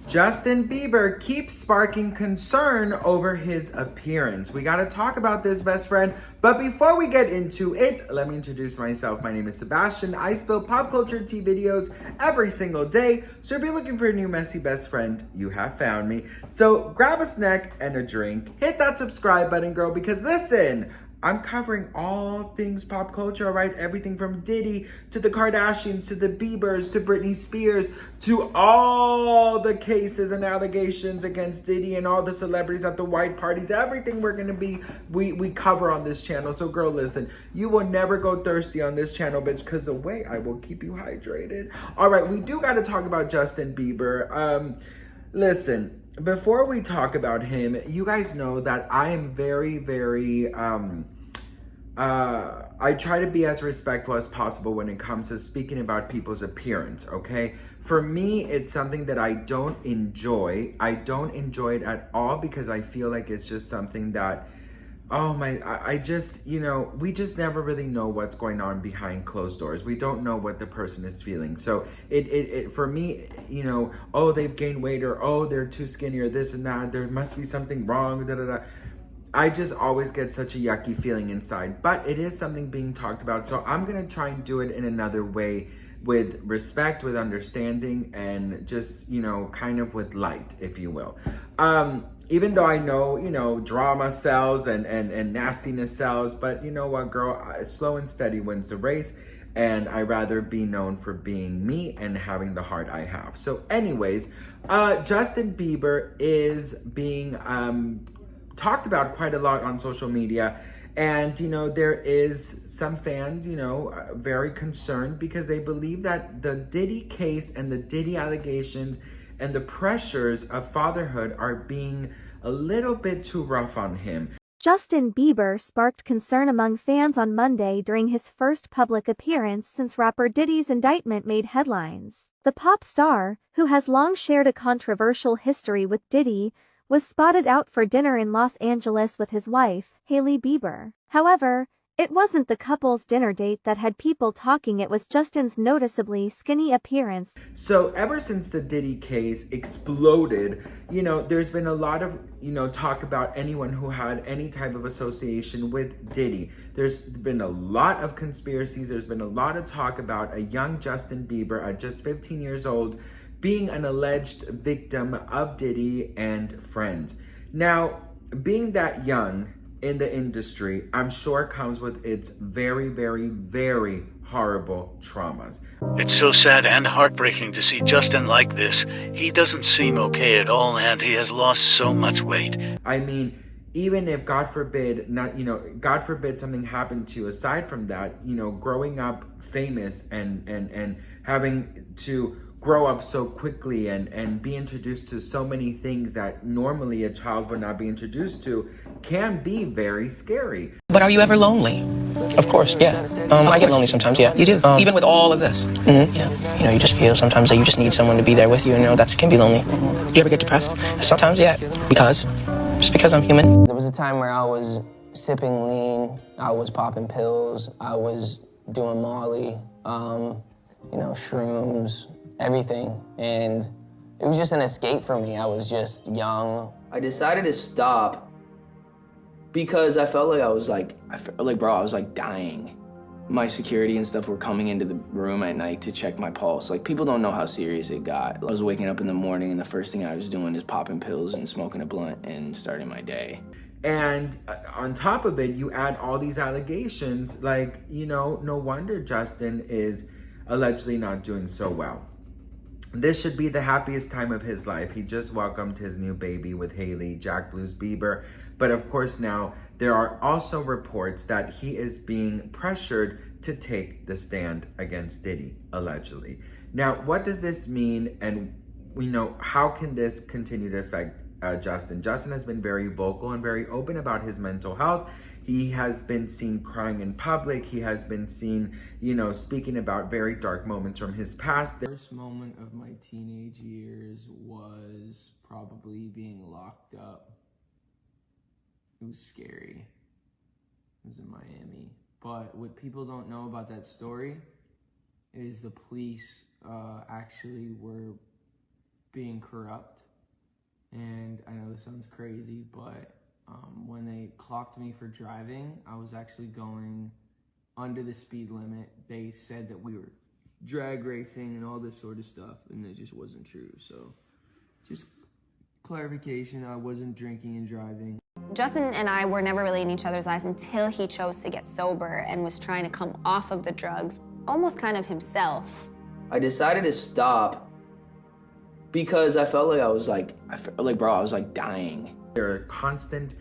Justin Bieber keeps sparking concern over his appearance. We gotta talk about this, best friend. But before we get into it, let me introduce myself. My name is Sebastian. I spill pop culture tea videos every single day. So if you're looking for a new messy best friend, you have found me. So grab a snack and a drink. Hit that subscribe button, girl, because listen, I'm covering all things pop culture, all right? Everything from Diddy to the Kardashians to the Biebers to Britney Spears to all the cases and allegations against Diddy and all the celebrities at the white parties. Everything we cover on this channel. So girl, listen, you will never go thirsty on this channel, bitch, because the way I will keep you hydrated. All right, we do got to talk about Justin Bieber. Listen, before we talk about him, you guys know that I am very, I try to be as respectful as possible when it comes to speaking about people's appearance, okay? For me, it's something that I don't enjoy. I don't enjoy it at all because I feel like it's just something that, I just, we just never really know what's going on behind closed doors. We don't know what the person is feeling. So it for me, oh, they've gained weight, or oh, they're too skinny, or this and that, there must be something wrong, da da da. I just always get such a yucky feeling inside, but it is something being talked about. So I'm gonna try and do it in another way, with respect, with understanding, and just, kind of with light, if you will. Even though I know, drama sells and nastiness sells, but you know what, girl, slow and steady wins the race. And I rather be known for being me and having the heart I have. So anyways, Justin Bieber is being talked about quite a lot on social media. And, there is some fans, very concerned because they believe that the Diddy case and the Diddy allegations and the pressures of fatherhood are being a little bit too rough on him. Justin Bieber sparked concern among fans on Monday during his first public appearance since rapper Diddy's indictment made headlines. The pop star, who has long shared a controversial history with Diddy, was spotted out for dinner in Los Angeles with his wife, Hailey Bieber. However, it wasn't the couple's dinner date that had people talking, it was Justin's noticeably skinny appearance. So ever since the Diddy case exploded, there's been a lot of, talk about anyone who had any type of association with Diddy. There's been a lot of conspiracies. There's been a lot of talk about a young Justin Bieber at just 15 years old being an alleged victim of Diddy and friends. Now, being that young in the industry, I'm sure comes with its very, very horrible traumas. It's so sad and heartbreaking to see Justin like this. He doesn't seem okay at all, and he has lost so much weight. I mean, even if God forbid God forbid something happened to you, aside from that, growing up famous and having to grow up so quickly and be introduced to so many things that normally a child would not be introduced to can be very scary. But are you ever lonely? Of course, yeah. I get lonely sometimes, yeah. You do? Even with all of this? Mm-hmm. Yeah. You just feel sometimes that you just need someone to be there with you, that can be lonely. Do you ever get depressed? Sometimes, yeah. Just because I'm human. There was a time where I was sipping lean, I was popping pills, I was doing Molly, shrooms, everything, and it was just an escape for me. I was just young. I decided to stop because I felt like I was dying. My security and stuff were coming into the room at night to check my pulse. People don't know how serious it got. I was waking up in the morning and the first thing I was doing is popping pills and smoking a blunt and starting my day. And on top of it, you add all these allegations, no wonder Justin is allegedly not doing so well. This should be the happiest time of his life. He just welcomed his new baby with Hailey, Jack Blues Bieber. But of course now, there are also reports that he is being pressured to take the stand against Diddy, allegedly. Now, what does this mean? And how can this continue to affect Justin? Justin has been very vocal and very open about his mental health. He has been seen crying in public. He has been seen, speaking about very dark moments from his past. The first moment of my teenage years was probably being locked up. It was scary. It was in Miami. But what people don't know about that story is the police actually were being corrupt. And I know this sounds crazy, but when they clocked me for driving, I was actually going under the speed limit. They said that we were drag racing and all this sort of stuff, and it just wasn't true. So just clarification, I wasn't drinking and driving. Justin and I were never really in each other's lives until he chose to get sober and was trying to come off of the drugs, almost kind of himself. I decided to stop because I felt like I was like, bro, I was like dying. There are constant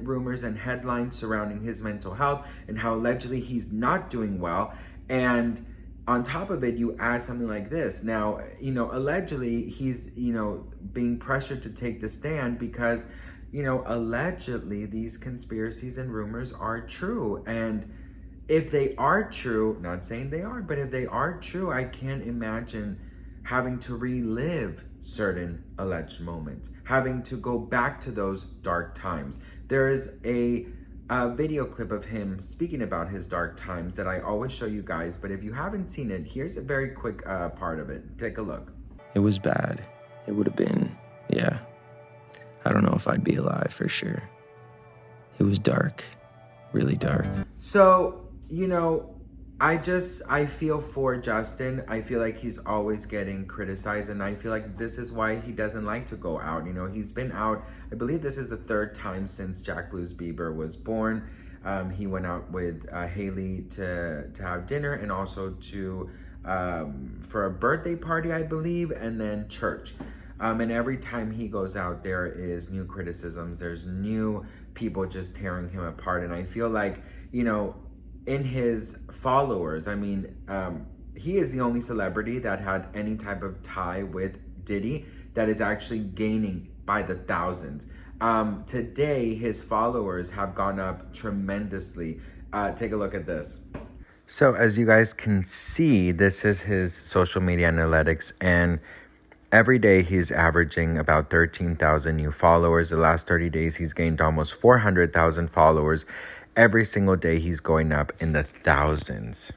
rumors and headlines surrounding his mental health and how allegedly he's not doing well. And on top of it, you add something like this. Now, allegedly he's, being pressured to take the stand because, allegedly these conspiracies and rumors are true. And if they are true, not saying they are, but if they are true, I can't imagine having to relive certain alleged moments, having to go back to those dark times. There is a video clip of him speaking about his dark times that I always show you guys, but if you haven't seen it, here's a very quick part of it. Take a look. It was bad. It would have been, yeah. I don't know if I'd be alive for sure. It was dark, really dark. So, I feel for Justin. I feel like he's always getting criticized, and I feel like this is why he doesn't like to go out. He's been out, I believe this is the third time since Jack Blues Bieber was born. He went out with Haley to have dinner, and also to for a birthday party, I believe, and then church. And every time he goes out, there is new criticisms. There's new people just tearing him apart. And I feel like, in his followers, he is the only celebrity that had any type of tie with Diddy that is actually gaining by the thousands. Today, his followers have gone up tremendously. Take a look at this. So as you guys can see, this is his social media analytics, and every day he's averaging about 13,000 new followers. The last 30 days, he's gained almost 400,000 followers. Every single day, he's going up in the thousands.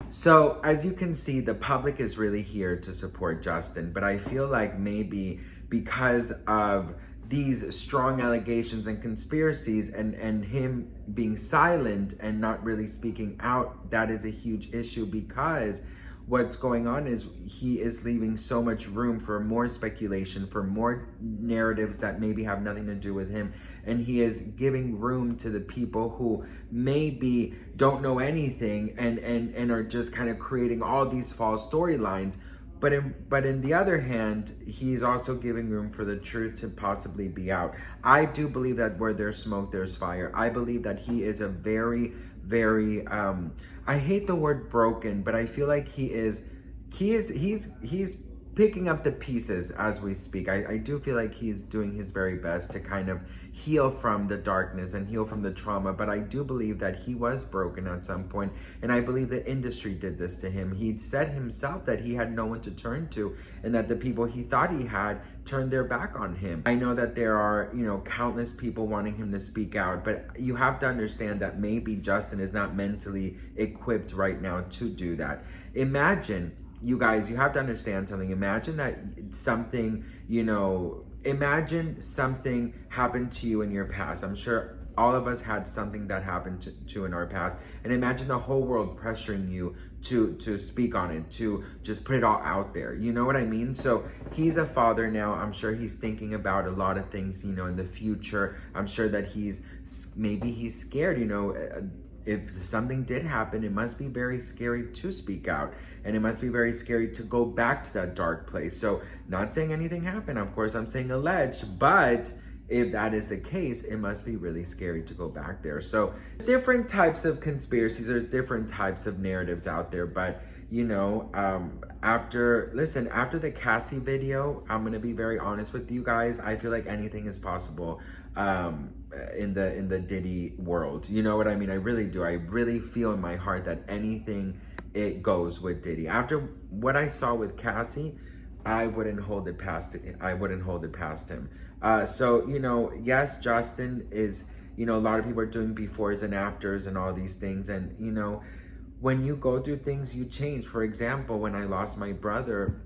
So as you can see, the public is really here to support Justin, but I feel like maybe because of these strong allegations and conspiracies and him being silent and not really speaking out, that is a huge issue, because what's going on is he is leaving so much room for more speculation, for more narratives that maybe have nothing to do with him. And he is giving room to the people who maybe don't know anything and are just kind of creating all these false storylines. But in the other hand, he's also giving room for the truth to possibly be out. I do believe that where there's smoke, there's fire. I believe that he is a very, very, I hate the word broken, but I feel like he's picking up the pieces as we speak. I do feel like he's doing his very best to kind of heal from the darkness and heal from the trauma, but I do believe that he was broken at some point, and I believe the industry did this to him. He said himself that he had no one to turn to, and that the people he thought he had turned their back on him. I know that there are, countless people wanting him to speak out, but you have to understand that maybe Justin is not mentally equipped right now to do that. Imagine, you guys, you have to understand something. Imagine that something, imagine something happened to you in your past. I'm sure all of us had something that happened to in our past. And imagine the whole world pressuring you to speak on it, to just put it all out there. You know what I mean? So he's a father now. I'm sure he's thinking about a lot of things, in the future. I'm sure that he's scared, if something did happen, it must be very scary to speak out, and it must be very scary to go back to that dark place. So not saying anything happened, of course, I'm saying alleged, but if that is the case, it must be really scary to go back there. So different types of conspiracies, there's different types of narratives out there, but after the Cassie video, I'm gonna be very honest with you guys. I feel like anything is possible in the Diddy world. You know what I mean? I really do. I really feel in my heart that anything, it goes with Diddy. After what I saw with Cassie, I wouldn't hold it past him. So, yes, Justin is, a lot of people are doing befores and afters and all these things. And, when you go through things, you change. For example, when I lost my brother,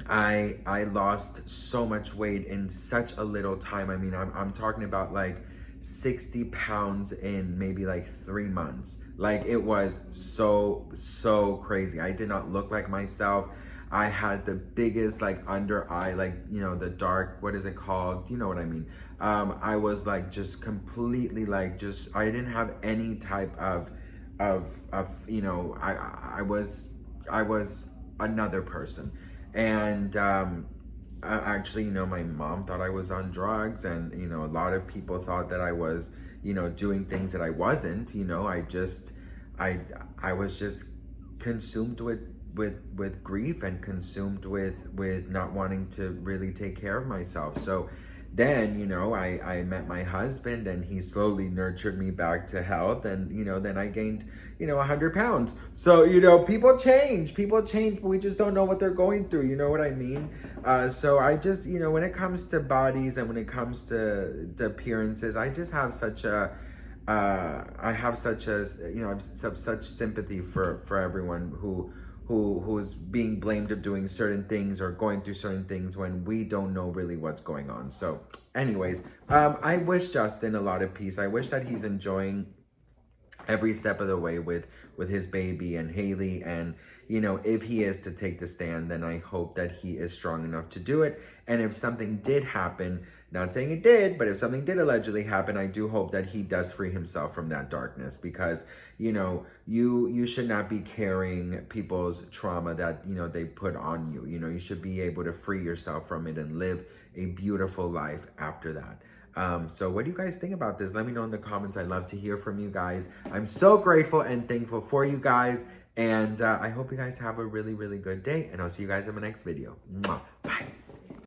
I lost so much weight in such a little time. I mean, I'm talking about like 60 pounds in maybe like 3 months. Like, it was so crazy. I did not look like myself. I had the biggest like under eye, like, you know, the dark, what is it called? You know what I mean? I was like just completely like, just, I didn't have any type of, you know, I was another person. And actually, you know, my mom thought I was on drugs, and, you know, a lot of people thought that I was, you know, doing things that I wasn't. You know, I was just consumed with grief, and consumed with not wanting to really take care of myself. So then, you know, I met my husband, and he slowly nurtured me back to health. And, you know, then I gained, you know, 100 pounds. So, you know, people change, but we just don't know what they're going through. You know what I mean? So I just, you know, when it comes to bodies, and when it comes to appearances, I just have such a, I have such a, you know, such sympathy for everyone who's being blamed of doing certain things or going through certain things when we don't know really what's going on. So anyways, I wish Justin a lot of peace. I wish that he's enjoying every step of the way with his baby and Haley. And, you know, if he is to take the stand, then I hope that he is strong enough to do it. And if something did happen, not saying it did, but if something did allegedly happen, I do hope that he does free himself from that darkness, because, you know, you should not be carrying people's trauma that, you know, they put on you. You know, you should be able to free yourself from it and live a beautiful life after that. So what do you guys think about this? Let me know in the comments. I'd love to hear from you guys. I'm so grateful and thankful for you guys. And I hope you guys have a really, really good day. And I'll see you guys in my next video. Mwah. Bye.